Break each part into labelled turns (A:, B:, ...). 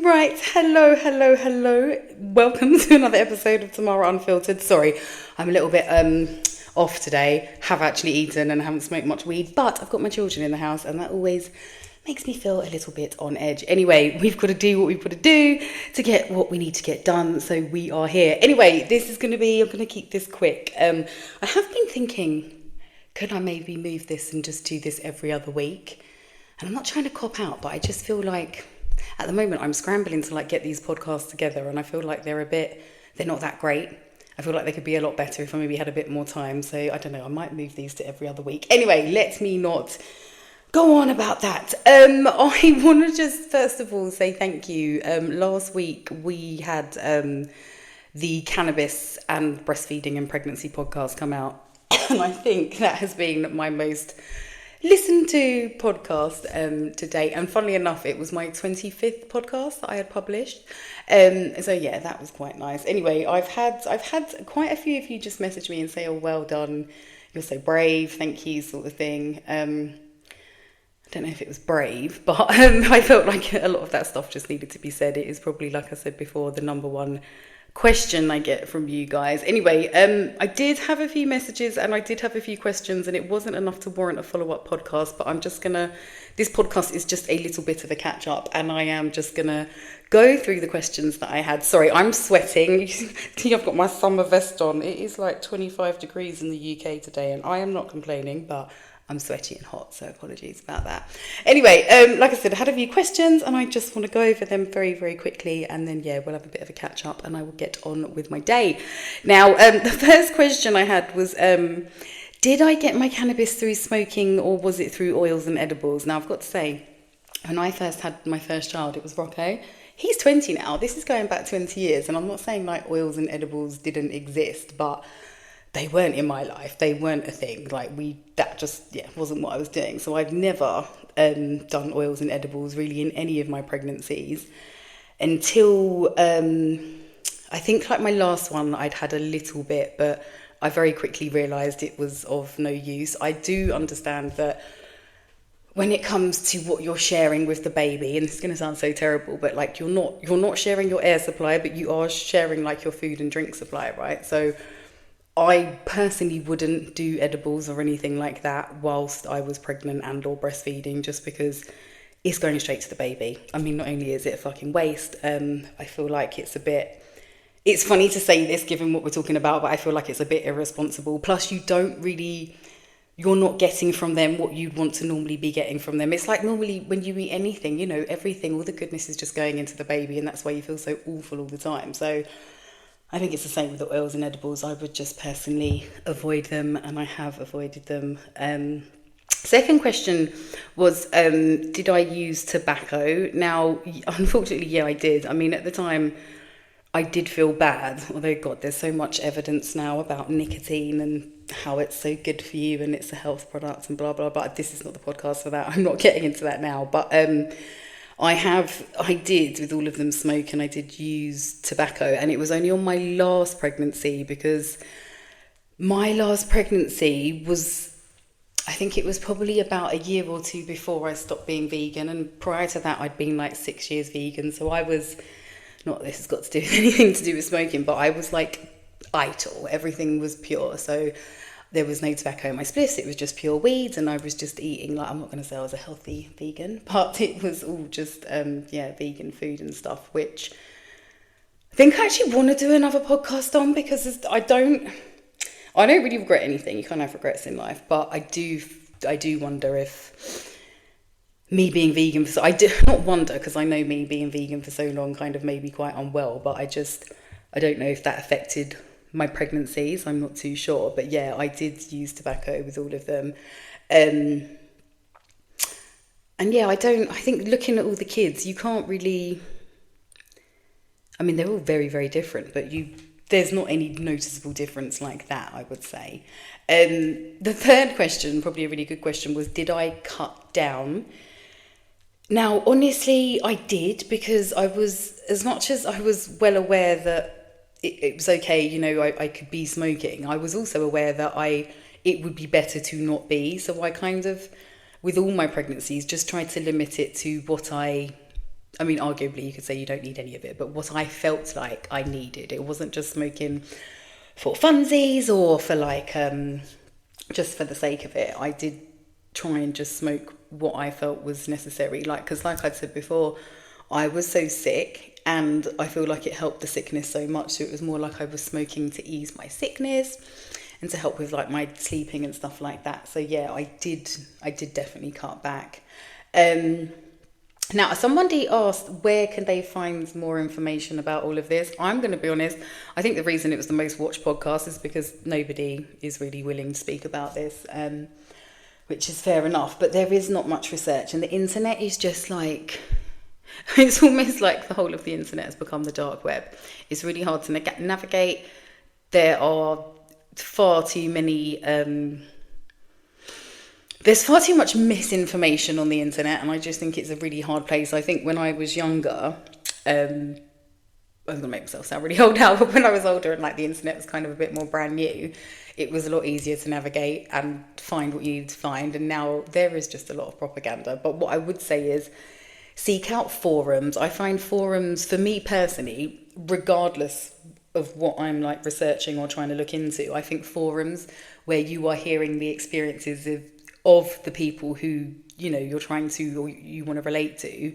A: Right, hello. Welcome to another episode of Tamara Unfiltered. Sorry, I'm a little bit off today. Have actually eaten and haven't smoked much weed, but I've got my children in the house and that always makes me feel a little bit on edge. Anyway, we've got to do what we've got to do to get what we need to get done, so we are here. Anyway, I'm going to keep this quick. I have been thinking, could I maybe move this and just do this every other week? And I'm not trying to cop out, but I just feel like at the moment I'm scrambling to get these podcasts together, and I feel like they're not that great. I feel like they could be a lot better if I maybe had a bit more time. So I don't know, I might move these to every other week. Anyway, let me not go on about that. I want to just first of all say thank you. Last week we had the cannabis and breastfeeding and pregnancy podcast come out, and I think that has been my most listened to podcast to date, and funnily enough it was my 25th podcast that I had published, so yeah, that was quite nice. Anyway, I've had quite a few of you just message me and say, oh, well done, you're so brave, thank you, sort of thing. I don't know if it was brave, but I felt like a lot of that stuff just needed to be said. It is probably, like I said before, the number one question I get from you guys. Anyway, I did have a few messages and I did have a few questions, and it wasn't enough to warrant a follow-up podcast, but this podcast is just a little bit of a catch-up, and I am just gonna go through the questions that I had. Sorry, I'm sweating. You see, I've got my summer vest on. It is like 25 degrees in the UK today, and I am not complaining, but I'm sweaty and hot, so apologies about that. Anyway, like I said, I had a few questions and I just want to go over them very, very quickly, and then, yeah, we'll have a bit of a catch up and I will get on with my day. Now, the first question I had was, did I get my cannabis through smoking or was it through oils and edibles? Now, I've got to say, when I first had my first child, it was Rocco. He's 20 now. This is going back 20 years, and I'm not saying oils and edibles didn't exist, but they weren't in my life. They weren't a thing. That just wasn't what I was doing. So I'd never done oils and edibles really in any of my pregnancies until I think my last one I'd had a little bit, but I very quickly realised it was of no use. I do understand that when it comes to what you're sharing with the baby, and this is going to sound so terrible, but you're not sharing your air supply, but you are sharing your food and drink supply, right? So I personally wouldn't do edibles or anything like that whilst I was pregnant and or breastfeeding, just because it's going straight to the baby. I mean, not only is it a fucking waste, I feel like it's funny to say this given what we're talking about, but I feel like it's a bit irresponsible. Plus, you're not getting from them what you'd want to normally be getting from them. It's like normally when you eat anything, everything, all the goodness is just going into the baby, and that's why you feel so awful all the time. So I think it's the same with the oils and edibles. I would just personally avoid them, and I have avoided them. Second question was, did I use tobacco? Now, unfortunately, yeah, I did. I mean, at the time, I did feel bad. Although, God, there's so much evidence now about nicotine and how it's so good for you and it's a health product and blah, blah, blah. This is not the podcast for that. I'm not getting into that now. But I did with all of them smoke, and I did use tobacco, and it was only on my last pregnancy, because my last pregnancy was, I think it was probably about a year or two before I stopped being vegan, and prior to that I'd been 6 years vegan, so I was, not this has got to do with anything to do with smoking, but I was ital, everything was pure, so there was no tobacco in my spliffs, it was just pure weeds, and I was just eating, I'm not going to say I was a healthy vegan, but it was all just, vegan food and stuff, which I think I actually want to do another podcast on, because I don't really regret anything. You can't have regrets in life, but I do wonder if me being vegan, I do not wonder, because I know me being vegan for so long kind of made me quite unwell, but I don't know if that affected my pregnancies. I'm not too sure, but yeah, I did use tobacco with all of them, and yeah, I think looking at all the kids, you can't really, I mean, they're all very, very different, but there's not any noticeable difference like that, I would say. The third question, probably a really good question, was, did I cut down? Now, honestly, I did, because as much as I was well aware that it was okay, I could be smoking, I was also aware that it would be better to not be. So I kind of, with all my pregnancies, just tried to limit it to what I I mean, arguably you could say you don't need any of it, but what I felt like I needed, it wasn't just smoking for funsies or for like, just for the sake of it. I did try and just smoke what I felt was necessary. Like, because like I said before, I was so sick and I feel like it helped the sickness so much. So it was more like I was smoking to ease my sickness and to help with like my sleeping and stuff like that. So yeah, I did definitely cut back. Now, somebody asked, where can they find more information about all of this? I'm going to be honest, I think the reason it was the most watched podcast is because nobody is really willing to speak about this, which is fair enough. But there is not much research, and the internet is just like, it's almost like the whole of the internet has become the dark web. It's really hard to navigate. There are far too many... there's far too much misinformation on the internet, and I just think it's a really hard place. I think when I was younger, I'm going to make myself sound really old now, but when I was older and like the internet was kind of a bit more brand new, it was a lot easier to navigate and find what you needed to find. And now there is just a lot of propaganda. But what I would say is seek out forums. I find forums, for me personally, regardless of what I'm like researching or trying to look into, I think forums where you are hearing the experiences of the people who, you know, you're trying to, or you want to relate to,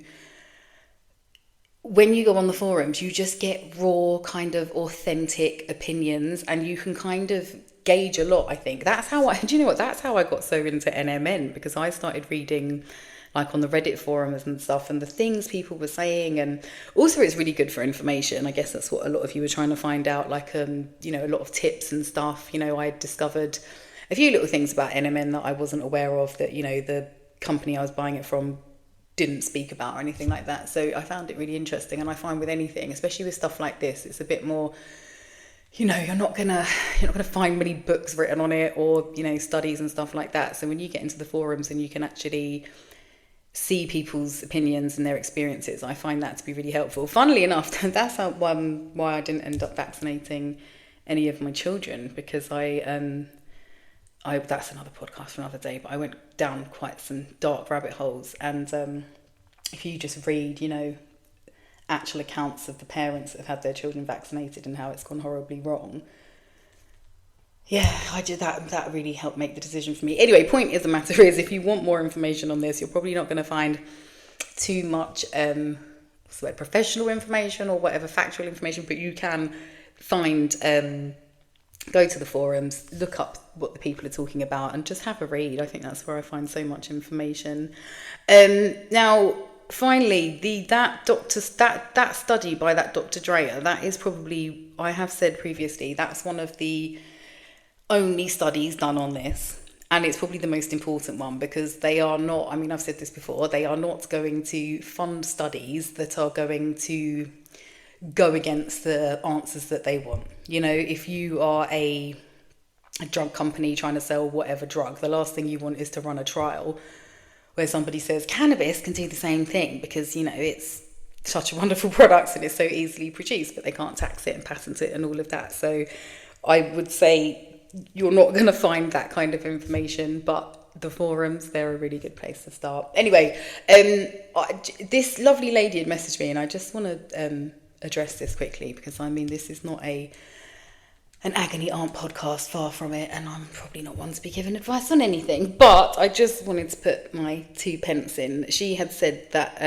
A: when you go on the forums, you just get raw, kind of authentic opinions, and you can kind of gauge a lot, I think. That's how do you know what? That's how I got so into NMN, because I started reading like on the Reddit forums and stuff, and the things people were saying. And also it's really good for information. I guess that's what a lot of you were trying to find out, like, you know, a lot of tips and stuff. You know, I discovered a few little things about NMN that I wasn't aware of, that, you know, the company I was buying it from didn't speak about or anything like that. So I found it really interesting. And I find with anything, especially with stuff like this, it's a bit more, you know, you're not gonna find many books written on it, or, you know, studies and stuff like that. So when you get into the forums and you can actually see people's opinions and their experiences, I find that to be really helpful. Funnily enough, that's why I didn't end up vaccinating any of my children, because that's another podcast for another day, but I went down quite some dark rabbit holes. And if you just read, you know, actual accounts of the parents that have had their children vaccinated and how it's gone horribly wrong, yeah, I did that really helped make the decision for me. Anyway, point is, the matter is, if you want more information on this, you're probably not going to find too much professional information or whatever, factual information, but you can find... go to the forums, look up what the people are talking about, and just have a read. I think that's where I find so much information. Now, finally, that study by that Dr. Dreyer, that is probably, I have said previously, that's one of the only studies done on this. And it's probably the most important one, because they are not, I mean, I've said this before, they are not going to fund studies that are going to go against the answers that they want. You know, if you are a drug company trying to sell whatever drug, the last thing you want is to run a trial where somebody says cannabis can do the same thing, because, you know, it's such a wonderful product and it's so easily produced, but they can't tax it and patent it and all of that. So I would say you're not going to find that kind of information, but the forums, they're a really good place to start. Anyway, this lovely lady had messaged me, and I just want to address this quickly, because I mean, this is not an agony aunt podcast, far from it, and I'm probably not one to be giving advice on anything, but I just wanted to put my 2 pence in. She had said that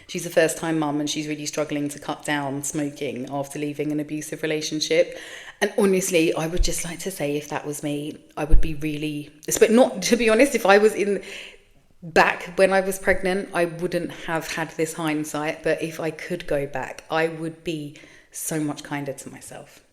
A: she's a first-time mum and she's really struggling to cut down smoking after leaving an abusive relationship. And honestly, I would just like to say, if that was me, I would be really... But not, to be honest, if I was back when I was pregnant, I wouldn't have had this hindsight. But if I could go back, I would be so much kinder to myself.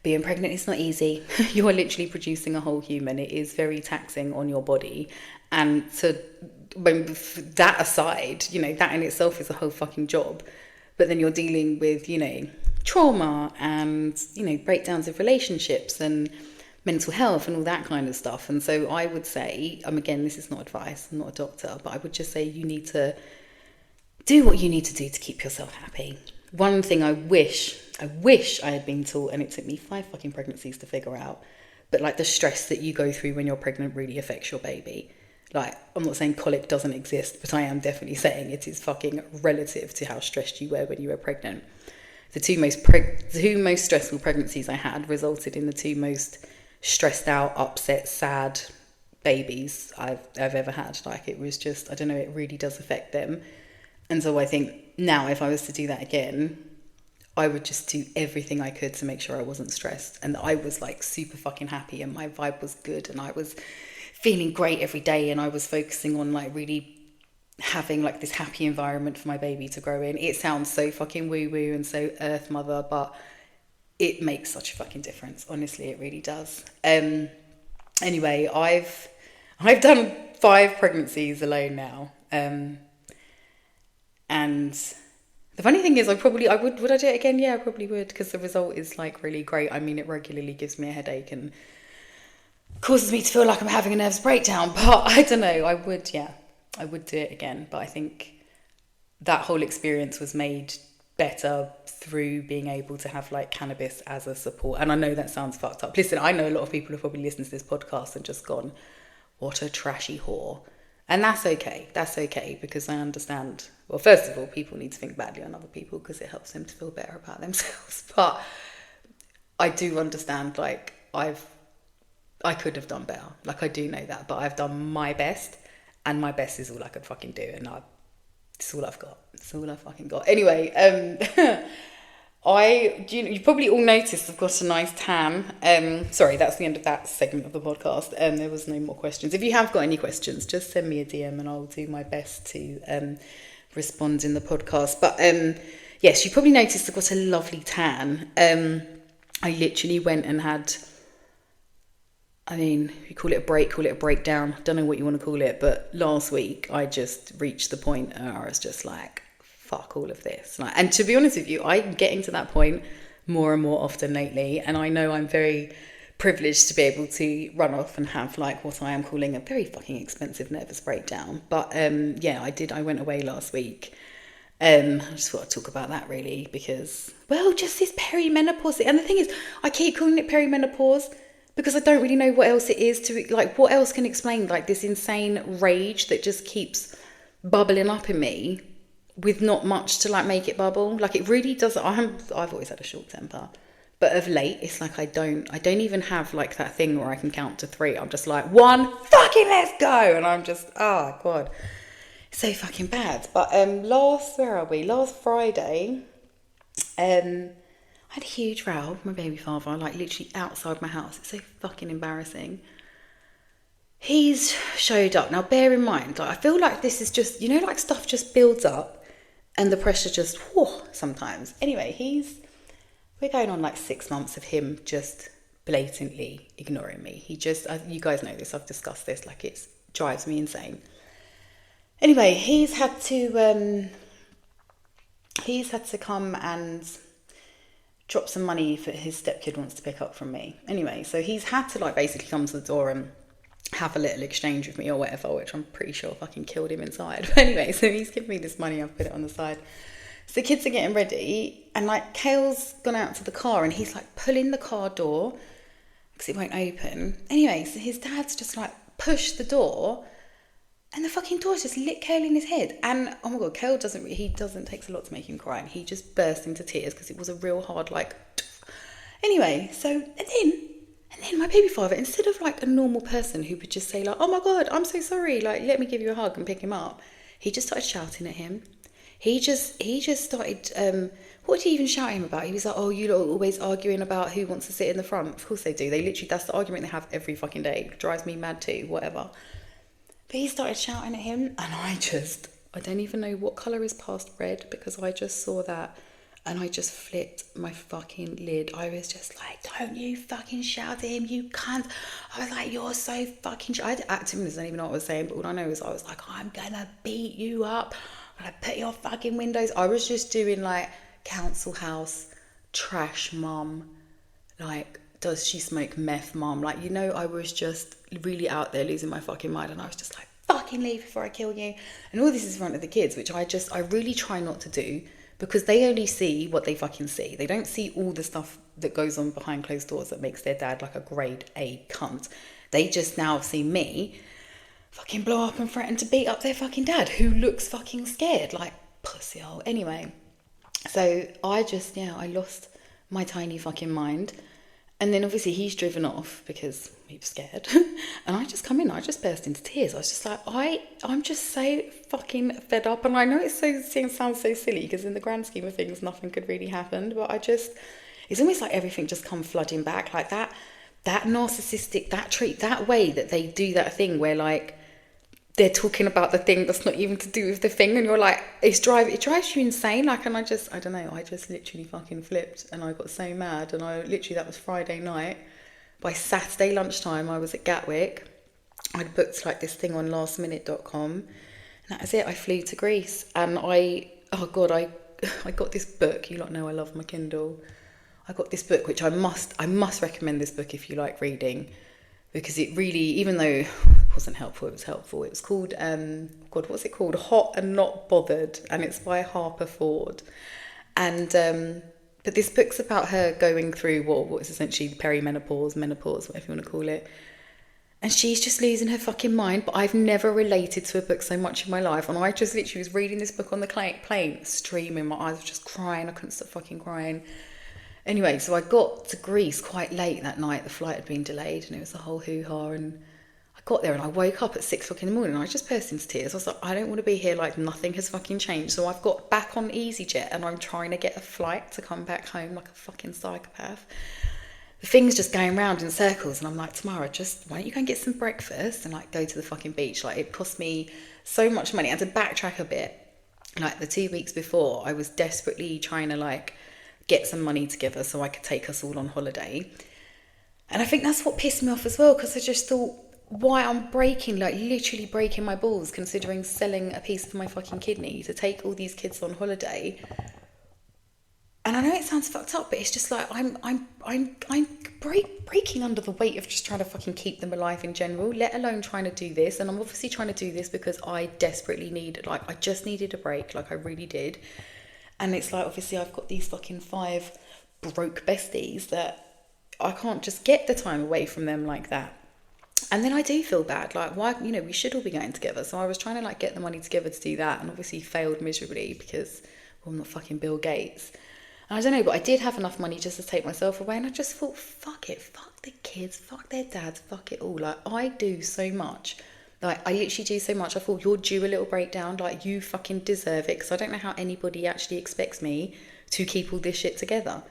A: Being pregnant is not easy. You are literally producing a whole human. It is very taxing on your body. And that aside, you know, that in itself is a whole fucking job. But then you're dealing with, you know, trauma and, you know, breakdowns of relationships and mental health and all that kind of stuff. And so I would say, again, this is not advice, I'm not a doctor, but I would just say you need to do what you need to do to keep yourself happy. One thing I wish I had been taught, and it took me 5 fucking pregnancies to figure out, but like the stress that you go through when you're pregnant really affects your baby. Like, I'm not saying colic doesn't exist, but I am definitely saying it is fucking relative to how stressed you were when you were pregnant. The two most stressful pregnancies I had resulted in the two most stressed out, upset, sad babies I've ever had. Like, it was just, I don't know, it really does affect them. And so I think now if I was to do that again, I would just do everything I could to make sure I wasn't stressed and that I was like super fucking happy and my vibe was good and I was feeling great every day and I was focusing on like really having like this happy environment for my baby to grow in. It sounds so fucking woo-woo and so earth mother, but it makes such a fucking difference. Honestly, it really does. Anyway, I've done 5 pregnancies alone now. And the funny thing is, would I do it again? Yeah, I probably would, because the result is like really great. I mean, it regularly gives me a headache and causes me to feel like I'm having a nervous breakdown, but I don't know, I would do it again. But I think that whole experience was made better through being able to have like cannabis as a support. And I know that sounds fucked up. Listen, I know a lot of people have probably listened to this podcast and just gone, what a trashy whore. And that's okay, because I understand. Well, first of all, people need to think badly on other people because it helps them to feel better about themselves. But I do understand, like, I could have done better. Like, I do know that, but I've done my best, and my best is all I could fucking do, and it's all I've got. It's all I fucking got. Anyway, you probably all noticed I've got a nice tan. Sorry, that's the end of that segment of the podcast. There was no more questions. If you have got any questions, just send me a DM and I'll do my best to respond in the podcast. But yes, you probably noticed I've got a lovely tan. I literally went and had, I mean, you call it a break, call it a breakdown. I don't know what you want to call it, but last week I just reached the point where I was just like, fuck all of this. Like, and to be honest with you, I'm getting to that point more and more often lately, and I know I'm very privileged to be able to run off and have like what I am calling a very fucking expensive nervous breakdown. But yeah, I went away last week. I just thought I'd talk about that really because, well, just this perimenopause. And the thing is, I keep calling it perimenopause because I don't really know what else it is to, like, what else can explain like this insane rage that just keeps bubbling up in me with not much to like make it bubble. Like, it really does. I've always had a short temper, but of late it's like I don't even have like that thing where I can count to 3. I'm just like, 1 fucking let's go, and I'm just, oh god, so fucking bad. But last Friday, I had a huge row with my baby father, like literally outside my house. It's so fucking embarrassing. He's showed up. Now bear in mind, like, I feel like this is just, you know, like stuff just builds up and the pressure just, whoa, sometimes. Anyway, we're going on like 6 months of him just blatantly ignoring me. He just, you guys know this, I've discussed this, like it drives me insane. Anyway, he's had to come and drop some money for his stepkid wants to pick up from me. Anyway, so he's had to like basically come to the door and have a little exchange with me or whatever, which I'm pretty sure fucking killed him inside. But anyway, so he's given me this money, I've put it on the side. So the kids are getting ready, and like Kale's gone out to the car and he's like pulling the car door because it won't open. Anyway, so his dad's just like pushed the door and the fucking door's just lit Kale in his head. And oh my god, Kale takes a lot to make him cry, and he just burst into tears because it was a real hard like. Anyway, so and then my baby father, instead of like a normal person who would just say like, oh my god, I'm so sorry, like let me give you a hug and pick him up, he just started shouting at him. He just started, what did he even shout at him about? He was like, oh, you lot are always arguing about who wants to sit in the front. Of course they do. That's the argument they have every fucking day. It drives me mad too, whatever. But he started shouting at him, and I don't even know what colour is past red, because I just saw that and I just flipped my fucking lid. I was just like, don't you fucking shout at him, you cunt. I was like, you're so fucking I don't even know what I was saying, but all I know is I was like, I'm gonna beat you up. I'm gonna put your fucking windows. I was just doing like council house, trash mum, like, does she smoke meth mum? Like, you know, I was just really out there losing my fucking mind, and I was just like, fucking leave before I kill you. And all this is in front of the kids, which I really try not to do, because they only see what they fucking see. They don't see all the stuff that goes on behind closed doors that makes their dad like a grade A cunt. They just now see me fucking blow up and threaten to beat up their fucking dad, who looks fucking scared, like pussy hole. Anyway, so I lost my tiny fucking mind. And then obviously he's driven off because he was scared. And I just come in, I just burst into tears. I was just like, I'm just so fucking fed up. And I know it sounds so silly because in the grand scheme of things, nothing could really happen. But it's almost like everything just come flooding back. Like that narcissistic, that way that they do that thing where like, they're talking about the thing that's not even to do with the thing, and you're like, it drives you insane. Like, and I don't know, I just literally fucking flipped, and I got so mad, and that was Friday night. By Saturday lunchtime, I was at Gatwick. I'd booked like this thing on lastminute.com, and that was it. I flew to Greece, and I got this book. You lot know I love my Kindle. I got this book, which I must recommend this book if you like reading, because it really, even though it wasn't helpful, it was helpful. It was called, what's it called? Hot and Not Bothered, and it's by Harper Ford. And but this book's about her going through what is essentially perimenopause, menopause, whatever you want to call it. And she's just losing her fucking mind. But I've never related to a book so much in my life. And I just literally was reading this book on the plane, streaming. My eyes were just crying. I couldn't stop fucking crying. Anyway, so I got to Greece quite late that night. The flight had been delayed and it was a whole hoo-ha. And I got there and I woke up at 6 o'clock in the morning and I just burst into tears. I was like, I don't want to be here, like nothing has fucking changed. So I've got back on EasyJet and I'm trying to get a flight to come back home like a fucking psychopath. The thing's just going round in circles and I'm like, Tamara, why don't you go and get some breakfast and like go to the fucking beach? Like, it cost me so much money. I had to backtrack a bit. Like the 2 weeks before, I was desperately trying to like get some money together so I could take us all on holiday. And I think that's what pissed me off as well, because I just thought, why I'm literally breaking my balls, considering selling a piece of my fucking kidney to take all these kids on holiday. And I know it sounds fucked up, but it's just like I'm breaking under the weight of just trying to fucking keep them alive in general, let alone trying to do this. And I'm obviously trying to do this because I desperately I just needed a break, like I really did. And it's like, obviously I've got these fucking 5 broke besties that I can't just get the time away from them like that. And then I do feel bad, like, why, we should all be going together. So I was trying to like get the money together to do that, and obviously failed miserably because, well, I'm not fucking Bill Gates. And I don't know, but I did have enough money just to take myself away, and I just thought, fuck it, fuck the kids, fuck their dads, fuck it all. Like, I do so much. Like, I literally do so much. I thought, you're due a little breakdown. Like, you fucking deserve it. Because I don't know how anybody actually expects me to keep all this shit together.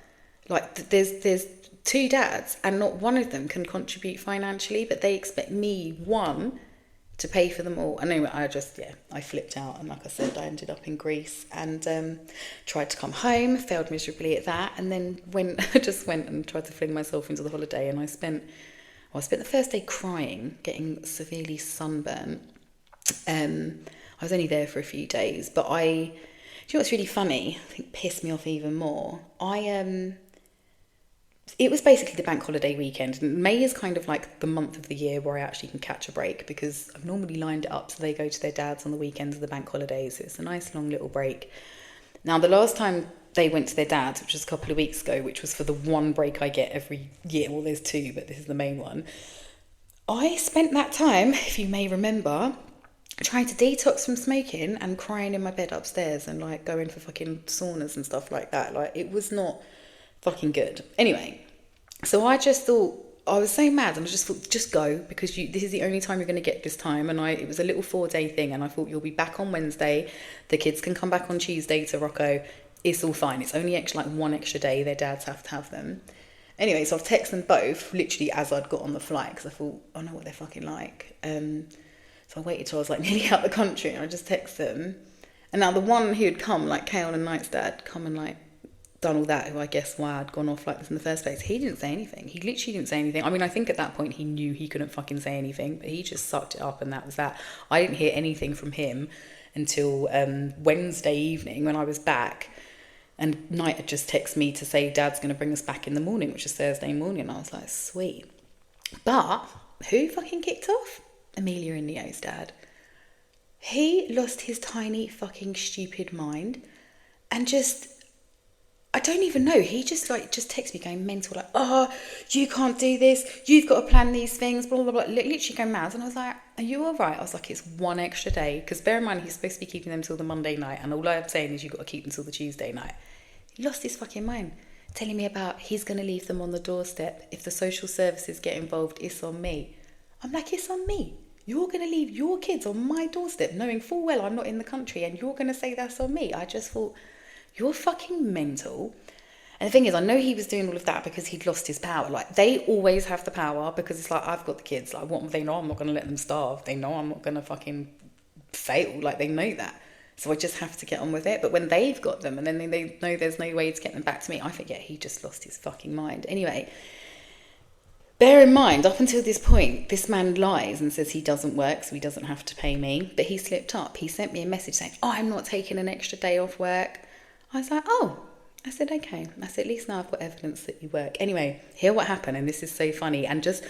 A: Like, there's 2 dads and not one of them can contribute financially, but they expect me, one, to pay for them all. And anyway, I flipped out. And like I said, I ended up in Greece and tried to come home, failed miserably at that. And then I just went and tried to fling myself into the holiday. And I spent the first day crying, getting severely sunburnt. I was only there for a few days, but do you know what's really funny? I think pissed me off even more. It was basically the bank holiday weekend. And May is kind of like the month of the year where I actually can catch a break, because I've normally lined it up so they go to their dads on the weekends of the bank holidays. So it's a nice long little break. Now, the last time they went to their dads, which was a couple of weeks ago, which was for the one break I get every year. Well, there's 2, but this is the main one. I spent that time, if you may remember, trying to detox from smoking and crying in my bed upstairs and like going for fucking saunas and stuff like that. Like, it was not fucking good. Anyway, so I just thought, I was so mad, and I just thought, just go, because this is the only time you're going to get this time. And it was a little 4-day thing, and I thought, you'll be back on Wednesday, the kids can come back on Tuesday to Rocco, it's all fine. It's only one extra day, their dads have to have them. Anyway, so I've texted them both literally as I'd got on the flight, because I thought, I know what they're fucking like. So I waited till I was like nearly out the country, and I just texted them. And now the one who had come, like Kale and Knight's dad, come and like done all that, who I guess why I'd gone off like this in the first place, he didn't say anything. He literally didn't say anything. I mean, I think at that point he knew he couldn't fucking say anything, but he just sucked it up, and that was that. I didn't hear anything from him until Wednesday evening when I was back. And Knight had just texted me to say Dad's going to bring us back in the morning, which is Thursday morning. I was like, sweet. But who fucking kicked off? Amelia and Neo's dad. He lost his tiny fucking stupid mind and just, I don't even know. He just texts me going mental, like, oh, you can't do this. You've got to plan these things, blah, blah, blah. Literally going mad. And I was like, are you all right? I was like, it's one extra day. Because bear in mind, he's supposed to be keeping them till the Monday night. And all I'm saying is you've got to keep them till the Tuesday night. He lost his fucking mind. Telling me about he's going to leave them on the doorstep. If the social services get involved, it's on me. I'm like, it's on me. You're going to leave your kids on my doorstep knowing full well I'm not in the country and you're going to say that's on me. I just thought, you're fucking mental. And the thing is, I know he was doing all of that because he'd lost his power. Like, they always have the power because it's like, I've got the kids. Like, what they know I'm not going to let them starve. They know I'm not going to fucking fail. Like, they know that. So I just have to get on with it. But when they've got them and then they know there's no way to get them back to me, I think, yeah, he just lost his fucking mind. Anyway, bear in mind, up until this point, this man lies and says he doesn't work, so he doesn't have to pay me. But he slipped up. He sent me a message saying, oh, I'm not taking an extra day off work. I was like, oh. I said, okay. I said, at least now I've got evidence that you work. Anyway, hear what happened, and this is so funny. And just,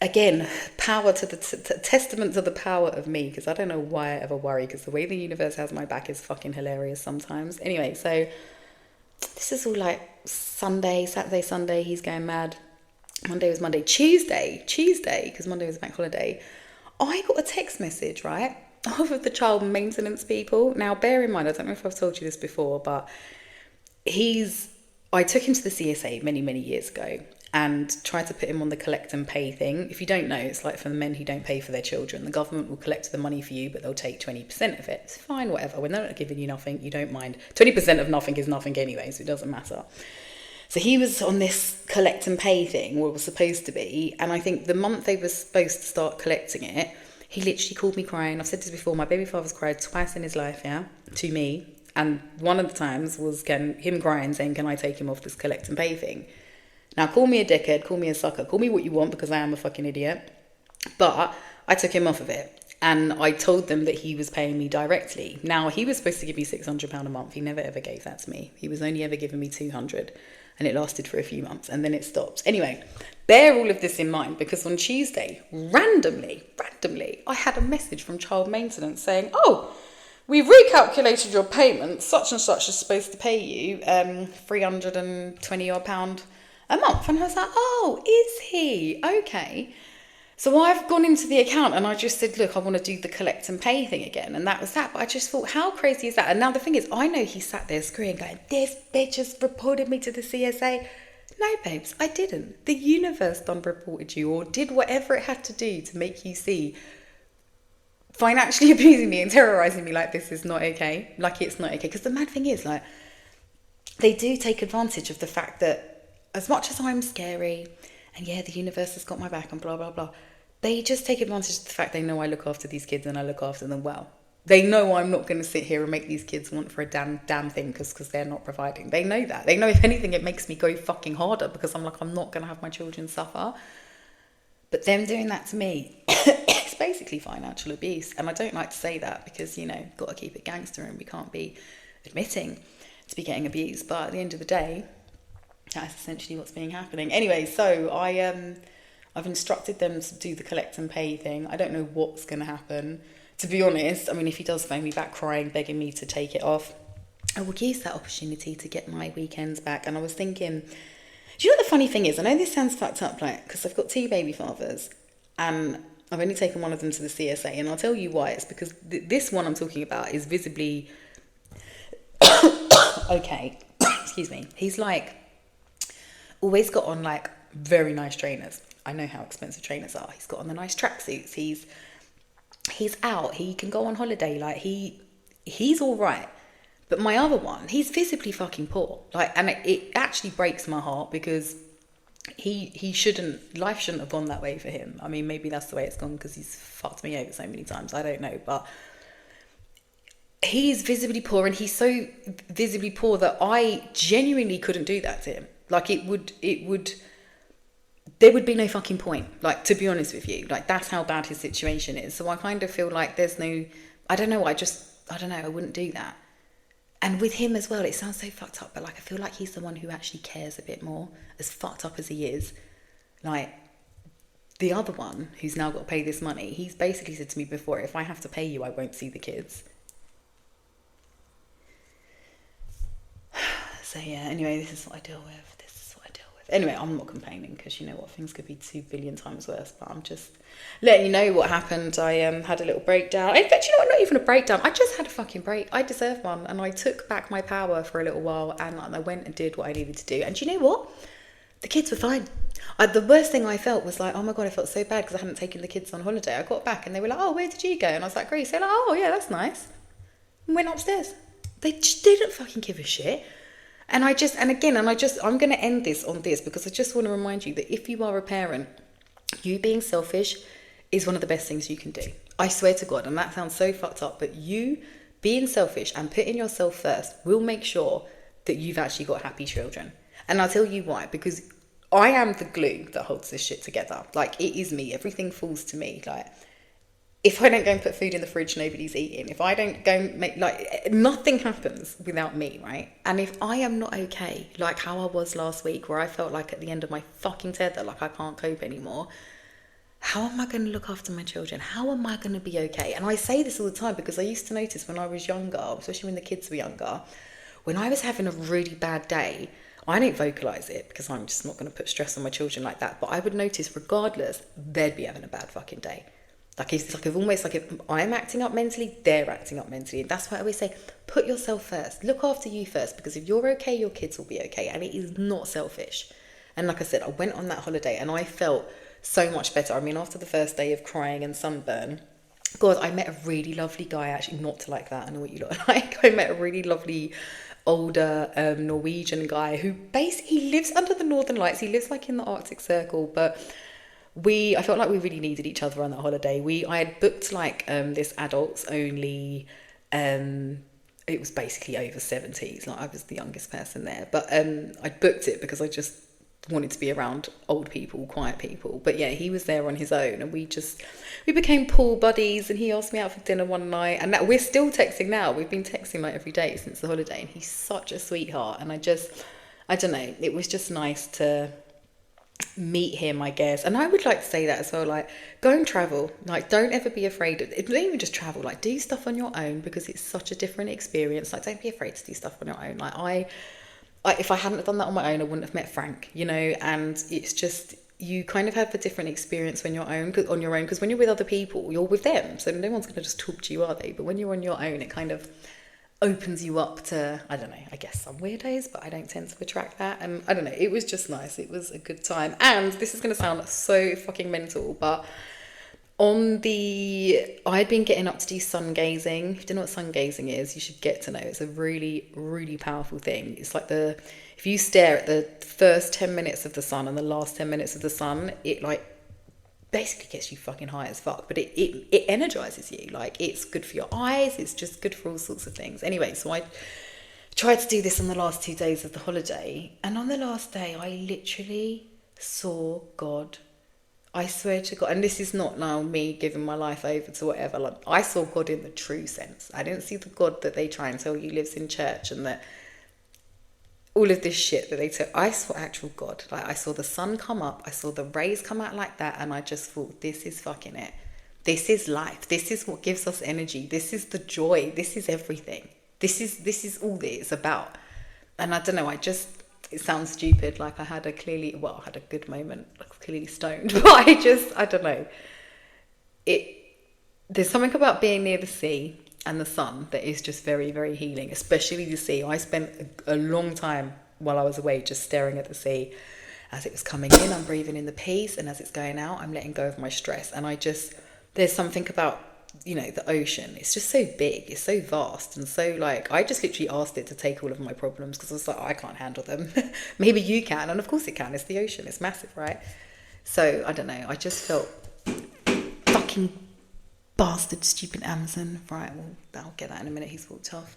A: again, power to the testament to the power of me, because I don't know why I ever worry, because the way the universe has my back is fucking hilarious sometimes. Anyway, so this is all like Saturday, Sunday, he's going mad. Monday was Monday. Tuesday, because Monday was a bank holiday, I got a text message, right, of the child maintenance people. Now, bear in mind, I don't know if I've told you this before, but I took him to the CSA many, many years ago and tried to put him on the collect and pay thing. If you don't know, it's like for the men who don't pay for their children. The government will collect the money for you, but they'll take 20% of it. It's fine, whatever. When they're not giving you nothing, you don't mind. 20% of nothing is nothing anyway, so it doesn't matter. So he was on this collect and pay thing, or was supposed to be, and I think the month they were supposed to start collecting it, he literally called me crying. I've said this before, my baby father's cried twice in his life, yeah, to me. And one of the times was him crying, saying, can I take him off this collect and pay thing? Now, call me a dickhead, call me a sucker, call me what you want, because I am a fucking idiot. But I took him off of it. And I told them that he was paying me directly. Now, he was supposed to give me £600 a month. He never ever gave that to me. He was only ever giving me 200, and it lasted for a few months, and then it stopped. Anyway, bear all of this in mind, because on Tuesday, randomly, I had a message from child maintenance saying, oh, we've recalculated your payment. Such and such is supposed to pay you £320 odd a month. And I was like, oh, is he? Okay. So I've gone into the account and I just said, look, I want to do the collect and pay thing again. And that was that. But I just thought, how crazy is that? And now the thing is, I know he sat there screaming, going, this bitch has reported me to the CSA. No, babes, I didn't. The universe done reported you, or did whatever it had to do to make you see financially abusing me and terrorizing me. Like, this is not okay. Like, it's not okay. Because the mad thing is, like, they do take advantage of the fact that as much as I'm scary and yeah, the universe has got my back and blah, blah, blah, they just take advantage of the fact they know I look after these kids and I look after them well. They know I'm not going to sit here and make these kids want for a damn thing because they're not providing. They know that. They know, if anything, it makes me go fucking harder, because I'm like, I'm not going to have my children suffer. But them doing that to me, it's basically financial abuse. And I don't like to say that because, you know, got to keep it gangster and we can't be admitting to be getting abused. But at the end of the day, that's essentially what's being happening. Anyway, so I've instructed them to do the collect and pay thing. I don't know what's going to happen. To be honest, I mean, if he does phone me back crying, begging me to take it off, I will use that opportunity to get my weekends back. And I was thinking, do you know what the funny thing is? I know this sounds fucked up, like, because I've got 2 baby fathers and I've only taken one of them to the CSA, and I'll tell you why. It's because this one I'm talking about is visibly okay. Excuse me. He's like always got on like very nice trainers. I know how expensive trainers are. He's got on the nice tracksuits. He's out. He can go on holiday. Like, he's all right. But my other one, he's visibly fucking poor. Like, and it actually breaks my heart, because life shouldn't have gone that way for him. I mean, maybe that's the way it's gone because he's fucked me over so many times. I don't know, but he's visibly poor, and he's so visibly poor that I genuinely couldn't do that to him. Like, there would be no fucking point. Like, to be honest with you, like, that's how bad his situation is. So I kind of feel like there's no, I don't know, I wouldn't do that. And with him as well, it sounds so fucked up, but like, I feel like he's the one who actually cares a bit more, as fucked up as he is. Like, the other one, who's now got to pay this money, he's basically said to me before, if I have to pay you, I won't see the kids. So yeah, anyway, this is what I deal with. Anyway, I'm not complaining because you know what, things could be 2 billion times worse, but I'm just letting you know what happened. I had a little breakdown. In fact, you know what, not even a breakdown. I just had a fucking break. I deserve one, and I took back my power for a little while, and I went and did what I needed to do. And you know what? The kids were fine. The worst thing I felt was like, oh my God, I felt so bad because I hadn't taken the kids on holiday. I got back and they were like, oh, where did you go? And I was like, Greece. They're like, oh yeah, that's nice. And went upstairs. They just didn't fucking give a shit. I'm going to end this on this because I just want to remind you that if you are a parent, you being selfish is one of the best things you can do. I swear to God, and that sounds so fucked up, but you being selfish and putting yourself first will make sure that you've actually got happy children. And I'll tell you why, because I am the glue that holds this shit together. Like, it is me. Everything falls to me. Like, if I don't go and put food in the fridge, nobody's eating. If I don't go and make, like, nothing happens without me, right? And if I am not okay, like how I was last week, where I felt like at the end of my fucking tether, like I can't cope anymore, how am I going to look after my children? How am I going to be okay? And I say this all the time because I used to notice when I was younger, especially when the kids were younger, when I was having a really bad day, I don't vocalise it because I'm just not going to put stress on my children like that. But I would notice regardless, they'd be having a bad fucking day. Like, it's like almost like if I'm acting up mentally, they're acting up mentally. And that's why I always say, put yourself first. Look after you first, because if you're okay, your kids will be okay. And it is not selfish. And like I said, I went on that holiday and I felt so much better. I mean, after the first day of crying and sunburn, God, I met a really lovely guy, actually, not to like that, I know what you look like. I met a really lovely older Norwegian guy who basically lives under the Northern Lights. He lives like in the Arctic Circle, but I felt like we really needed each other on that holiday. I had booked like this adults only, it was basically over 70s, like I was the youngest person there, but I booked it because I just wanted to be around old people, quiet people. But yeah, he was there on his own, and we became pool buddies, and he asked me out for dinner one night, and we're still texting now. We've been texting like every day since the holiday, and he's such a sweetheart. And I don't know, it was just nice to meet him, I guess. And I would like to say that as well, like, go and travel. Like, don't ever be afraid of it. Don't even just travel, like, do stuff on your own, because it's such a different experience. Like, don't be afraid to do stuff on your own. Like, I if I hadn't have done that on my own, I wouldn't have met Frank, you know. And it's just, you kind of have a different experience when you're on your own, because when you're with other people, you're with them, so no one's going to just talk to you, are they? But when you're on your own, it kind of opens you up to, I don't know, I guess some weirdos, but I don't tend to attract that. And I don't know, it was just nice. It was a good time. And this is going to sound so fucking mental, but I'd been getting up to do sun gazing. If you don't know what sun gazing is, you should get to know. It's a really, really powerful thing. It's like if you stare at the first 10 minutes of the sun and the last 10 minutes of the sun, it like basically gets you fucking high as fuck, but it energizes you. Like, it's good for your eyes, it's just good for all sorts of things. Anyway, so I tried to do this on the last 2 days of the holiday, and on the last day I literally saw God. I swear to God, and this is not now me giving my life over to whatever, like, I saw God in the true sense. I didn't see the God that they try and tell you lives in church and that all of this shit that they took. I saw actual God. Like, I saw the sun come up, I saw the rays come out like that, and I just thought, this is fucking it. This is life. This is what gives us energy. This is the joy. This is everything. This is all that it's about. And I don't know, it sounds stupid, like I had a good moment, like clearly stoned, but I don't know. There's something about being near the sea and the sun that is just very, very healing, especially the sea. I spent a long time while I was away just staring at the sea. As it was coming in, I'm breathing in the peace, and as it's going out, I'm letting go of my stress. And there's something about, you know, the ocean. It's just so big, it's so vast, and so, like, I just literally asked it to take all of my problems, because I was like, I can't handle them. Maybe you can, and of course it can. It's the ocean, it's massive, right? So I don't know, I just felt fucking bastard stupid Amazon. Right, well, I'll get that in a minute. He's walked off.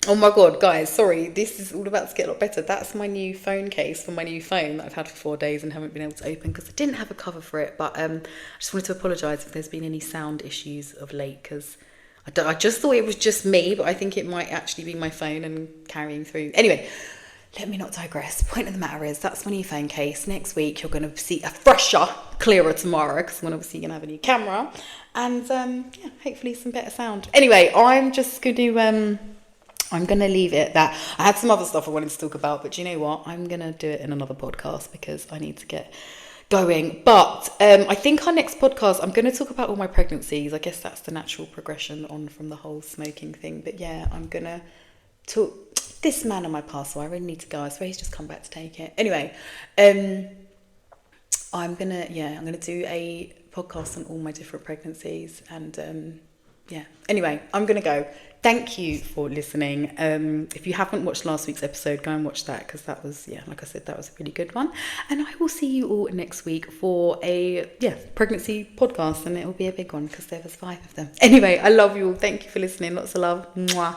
A: Oh my God, guys, sorry, this is all about to get a lot better. That's my new phone case for my new phone that I've had for 4 days and haven't been able to open because I didn't have a cover for it. But I just wanted to apologise if there's been any sound issues of late, because I just thought it was just me, but I think it might actually be my phone and carrying through. Anyway, let me not digress. Point of the matter is, that's my new phone case. Next week, you're going to see a fresher, clearer Tamara, because I'm obviously going to have a new camera. And, hopefully some better sound. Anyway, I'm just going to I'm going to leave it at that. I had some other stuff I wanted to talk about, but do you know what? I'm going to do it in another podcast because I need to get going. But I think our next podcast, I'm going to talk about all my pregnancies. I guess that's the natural progression on from the whole smoking thing. But yeah, I'm going to talk. This man on my parcel, I really need to go. I swear he's just come back to take it. Anyway, I'm gonna do a podcast on all my different pregnancies, and anyway, I'm gonna go. Thank you for listening. If you haven't watched last week's episode, go and watch that, because that was, like I said, that was a really good one. And I will see you all next week for a pregnancy podcast, and it will be a big one because there was 5 of them. Anyway, I love you all. Thank you for listening. Lots of love. Mwah.